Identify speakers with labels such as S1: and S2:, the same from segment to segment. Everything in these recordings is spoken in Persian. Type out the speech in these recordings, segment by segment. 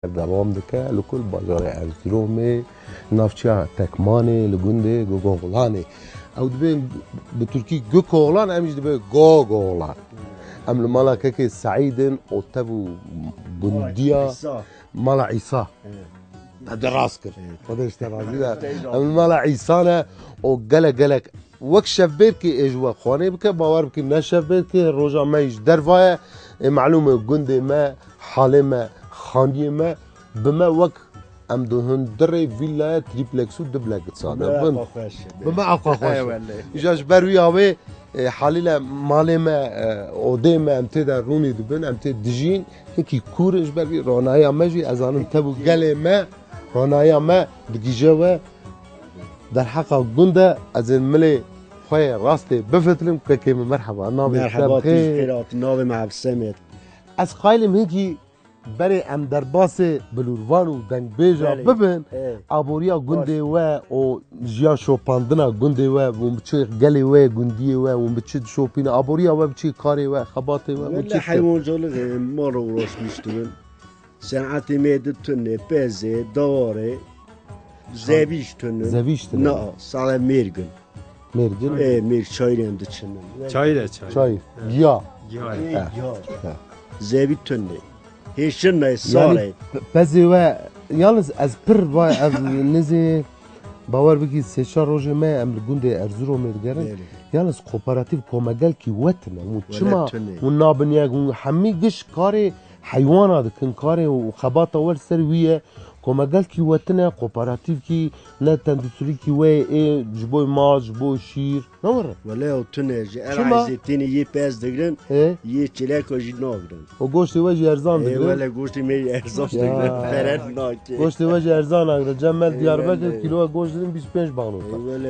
S1: دوام دکه لکل بازار ارزرومه نافچه تکمانه لگنده گوگولانه او دبی به ترکی گوگولان امیش دبی گوگولان ام المالا که سعیدن او تبو گندیا مالا عیسا دراس کرد خودش ترازی ده ام المالا عیسانه او گلک وقت شبیر که اجوا خانه بکه باور بکه نشبیر که روزا میش دروایه معلومه گنده ما حاله ما خانیه ما بما وقت ام دهن دره ویلا تریپلکسو دبلکت ساده بما اقا خوش ایجاش بروی آوه حالیلا ماله ما اوده ما ام تیدا رونی دبن ام تید دجین هنکی کورش بروی رانایا مجی از آنم تبو گله ما رانایا ما دگیجه و در حقا گنده از الملی خواه راسته بفتلم که مرحبا ناوی
S2: مرحبا تشکرات ناوی معبسمت
S1: از خیالم هنگی برای ام در باس بلوروان و دنگ بیجا ببین آبوریا گنده و او جیا شوپاندنا گنده و بچه گلی و گندیه و بچه شوپین آبوریا و بچه کاری و خباته و
S2: ولی حیوان جالقه ما رو راست میشتون صنعت میده تونه بزه دواره زویش تونه نه سال میرگن میر چای رند چنن
S1: چای گیا
S2: زوی تونه هیچن نه ساله
S1: بزی و یالنز از پر و از نزی باور بگی سه چهار روز ما ام گنده ارزرو میگردن یالنز کوپراتیو کومگل کی وطنه و چما و نابنیاگ و همی گش کار حیوانات کن کار و خبات اول سرویه کومگل کی وطنه کوپراتیو کی نه تندوسری کی و جبوی ماز جبوی شیر نمره
S2: ولی او تونه ارزی تینی یه پس دگرن یه چلاک و جی نگرن
S1: و گوشت وجه ارزان دگرن
S2: ولی گوشت می ارزان دگرن فرد ناکی
S1: گوشت وجه ارزان اگر جمع دیاربکر کیلو گوشت داریم 25 بانو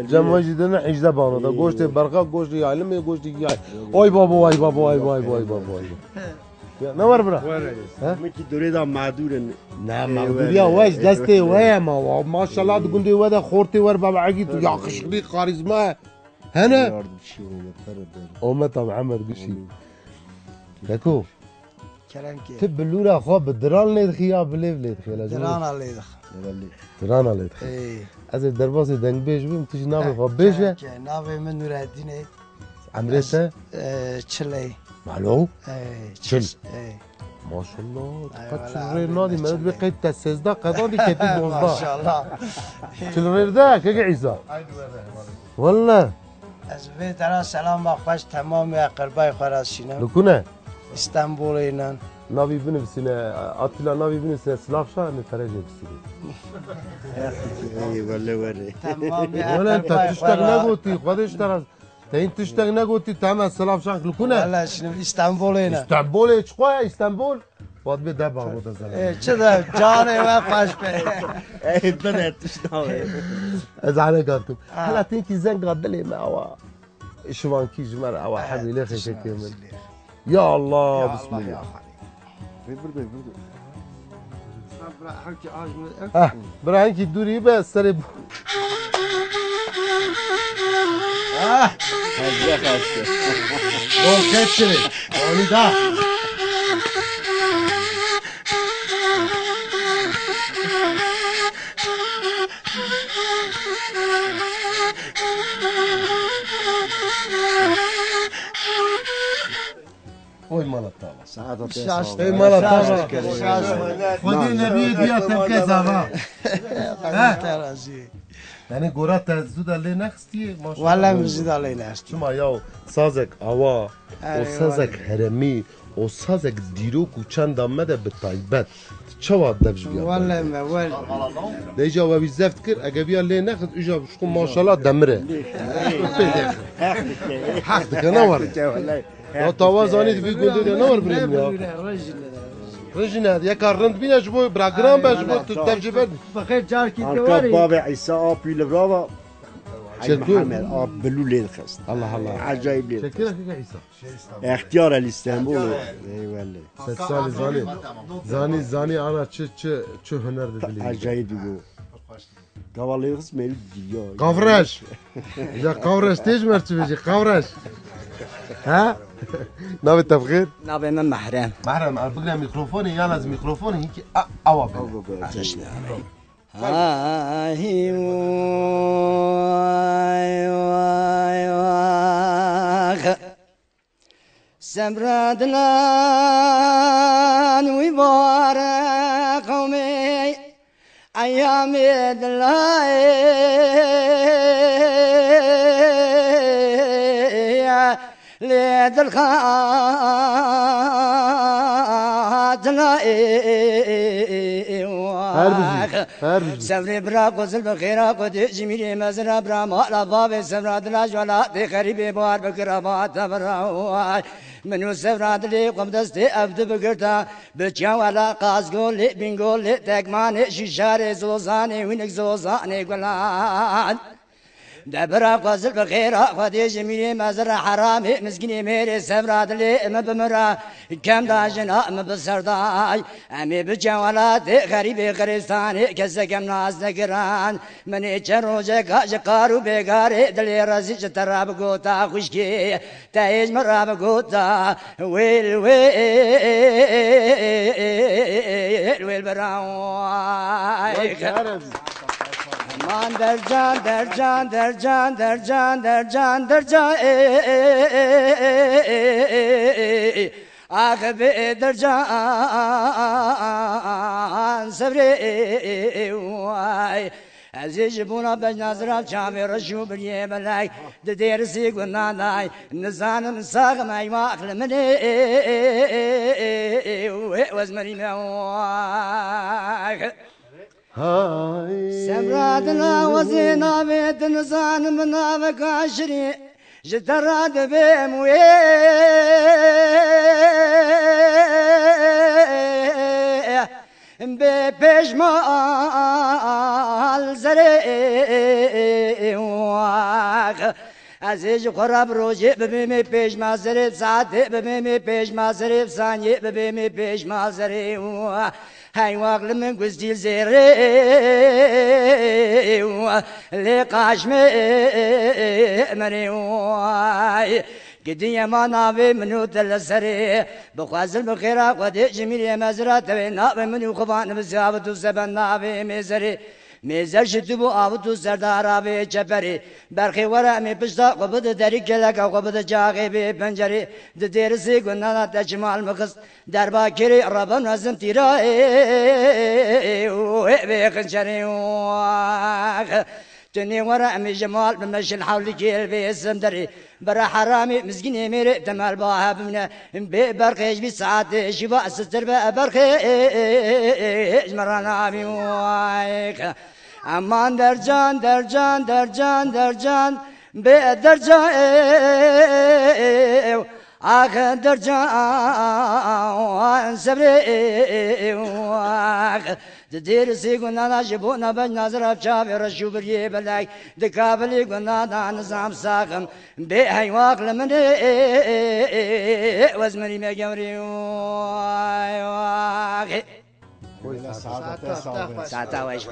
S1: جمع وجه داریم 18 بانو دا گوشت برقا گوشت یعلم گوشت یای اوی بابا وای بابا وای وای وای بابا نمر برا
S2: مکی دوره دا معدورن
S1: نه معدوریا وش دسته وای ما ماشاءالله دگندی ودا خورتی ور بابا عقید یا خشقی خارزما هنا امت محمد قشي دكو تب اللورا خواب دران ليد خياب بليف ليد خيلا
S3: دران ليد
S1: دران ليد خيلا از درباس دنگ بيش بيم تيجي نابي خواب بيشه
S3: نابي من نور الدين
S1: عمريته
S3: تشلي
S1: معلو تشل ما شاء الله تشل نادي ما بقيت تسزدا قضادي كتب موضوع
S3: ما شاء الله
S1: تشل ده كيك عيسى والله
S3: از بيت انا سلام بخش تمام اقربای خراسشینم
S1: لكونه
S3: استانبول اینن
S1: ناوی بنفسینه آتیلا ناوی بنفسینه سلافشا نترجه بسیاری
S2: ای ولی ولی
S3: تمام
S1: ولا انت تشتغل نقوتي خودش ترى تين تشتغل نقوتي تعمل سلافشا لكونه
S3: والله شنو استانبول اینن
S1: اسطنبول چقواه اسطنبول باید به دبا بود از
S3: چه ده جانه و خوش به
S2: ای بنت شنوه
S1: از علی قاتم هلا تيجي زنق قدلي معوا شوانكي جمر او حبي لخي كمل يا الله بسم الله براهنكي دوري بس سرب
S2: هزه خسته
S1: او كتري اوني دا اوي مالا طاوة
S2: ساعت
S1: اوي مالا طاوة خودي نبي دياتم كذا يعني قرات زود اللي نخستي ما شاء الله
S3: والله مزيد علي نست
S1: شما ياو سازك اوا و سازك هرمي و سازك ديروك و چند آمده به تایبت چواد دبش بیاد
S3: والله ما ول
S1: دیجا و بیزفت کر اگه بیا لی نخد ایجا بشکو ماشالله دمره حق دکه نور یا تاوا زانید بی گنده ده نور بریم یا رجنه یکا رند بینه جبو براگرام با جبو تو دبجه برد
S3: بخیر جار کی
S2: انکا
S3: دواری
S2: باب عیسی آبی لبراوا
S1: شكور.
S2: محمد آب بلو ليل خست
S1: الله الله
S2: عجایب ليل
S1: شکر که عیسی
S2: اختیار الاستانبول ای ولی
S1: 3 سال زانی انا چه هنر دلی
S2: عجایب دیگو Kavalıyız mevcut diyor.
S1: Kavraş. Ya kavraş tez mertçi beci kavraş. ها ناوي تفخير
S3: نابي من محرم
S1: محرم بقنا ميكروفوني يا لازم ميكروفوني هيك اوا
S3: هاي واي واي سمرادنا ويبارك قومي أيام الله ليد الخاتنا سفري براك وزل بخيراك ودي جميلي مزرا برا على باب سفرات الأجوالات دي خريبي بوار بكرامات براواي منو سفرات لي قم دستي أبد بقرتا بچا ولا قازقول لي بنقول لي تكماني شيشاري زوزاني وينك زوزاني قلان دبرا قازل بخيرا خدي جميلي مزرا حرامي مسكيني ميري سفرات لي مبمرا كم داجنا مبسرداي امي بجوالات غريبي غريستاني كزكم ناس نقران مني چروجه قارو بيغاري دلي رزي تراب قوتا خشكي تايج مراب قوتا ويل ويل ويل براواي من در جان در جان در جان در جان در جان در جان آخ به در جان صبری وای عزیز بونا بجنازرال چاوی رشو بریه بلای دیر سی گنانای نزانم ساق مای ماخل منی وزمری موای سمرادنا وزينا بيت نزان منا بكاشري جتراد بيموي بيش مال زري واخ عزیز خراب روزی ببینی پیش مازری ساعت ببینی پیش مازری ثانیه ببینی پیش مازری هاي واقل من قزديل زيري لقاش مريواي قدية ما نابي منو تلسري بخوازل بخيرا قدي جميل مزرا تبي نابي منو خبان بزيابتو زبن نابي مزري ميزر شتبو آبتو سردار آبي چپری برخي ورا می پشتا قبض دری کلک و قبض جاغي بي پنجری دير سي گنانا تجمال مخص در باكري ربا نزم تيرا بي خنجري تني ورا مي جمال بمشي الحول كيل بي السمدري برا حرامي مسكيني ميري تمال باها بمنا بي برخيش بي ساعات شفاء ستر برخيش مرانا بي وايك امان در جان در جان در جان در جان بي در جان آخ در جان صبري واخ دير سي قلنا جبونا بنظر بشافي رشو بريه بلاي دكابلي قلنا نظام ساقم بي واق لمن وزمري ما جوري واخ ساعتها واش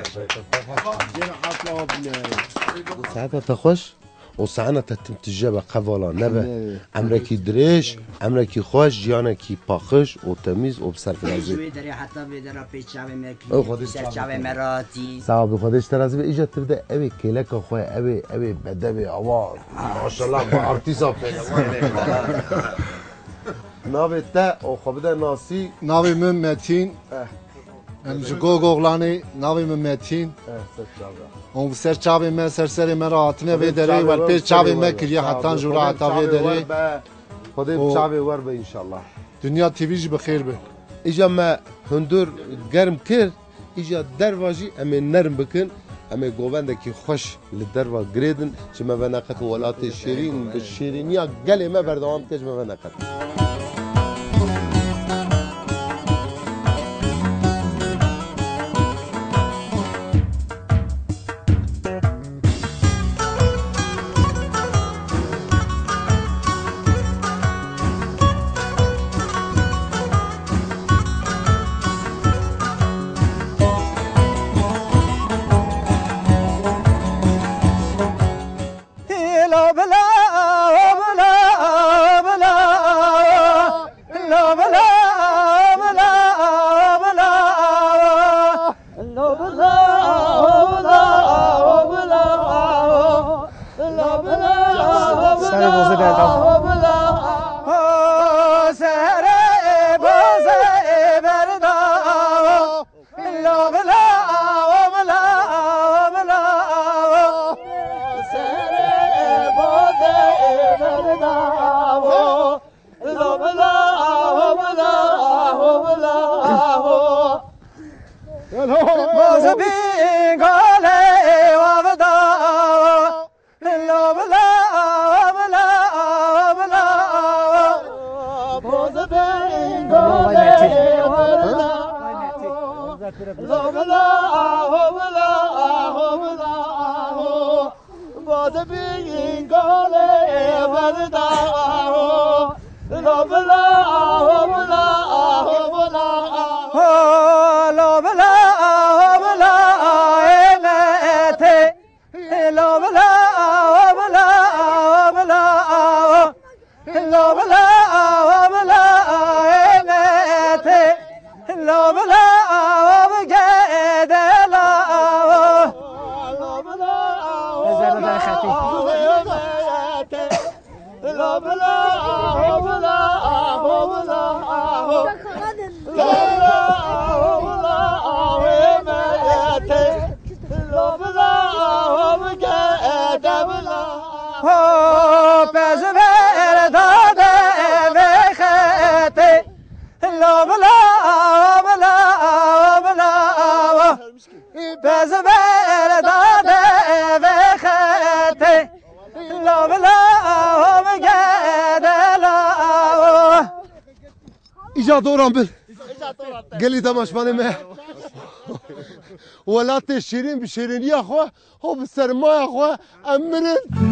S1: ساعتها تخش وسعنا تتجابا قفالا نبا عمركي دريش عمركي خوش جيانكي باخش وتميز وبصرف العزيز
S3: شوي دري حتى بدرا بيتشاوي مكي سرچاوي مراتي
S1: صعب خودش ترازي اجا تبدا ابي كيلك اخويا ابي بدبي اوار ما شاء الله ارتيسا ناوي تا وخبدا ناسي
S4: ناوي من متين امجو گوغلانی ناوی ممتین اون سر چاوی من سر مراتنه ویدری و پیش چاوی من کریه حتی جورا حتی ویدری
S1: خودی چاوی ور به انشالله
S4: دنیا تیویج بخیر به
S1: ایجا ما هندور گرم کرد ایجا درواجی اما نرم بکن اما گووندکی خوش لدروا گریدن چه ما ونقت ولات شیرین به شیرینیا گلی ما بردوام کش ما ونقت دوران بل قال لي دمشماني ما ولا تشيرين بشيرين يا اخوه هو بالسرما يا اخوه امرت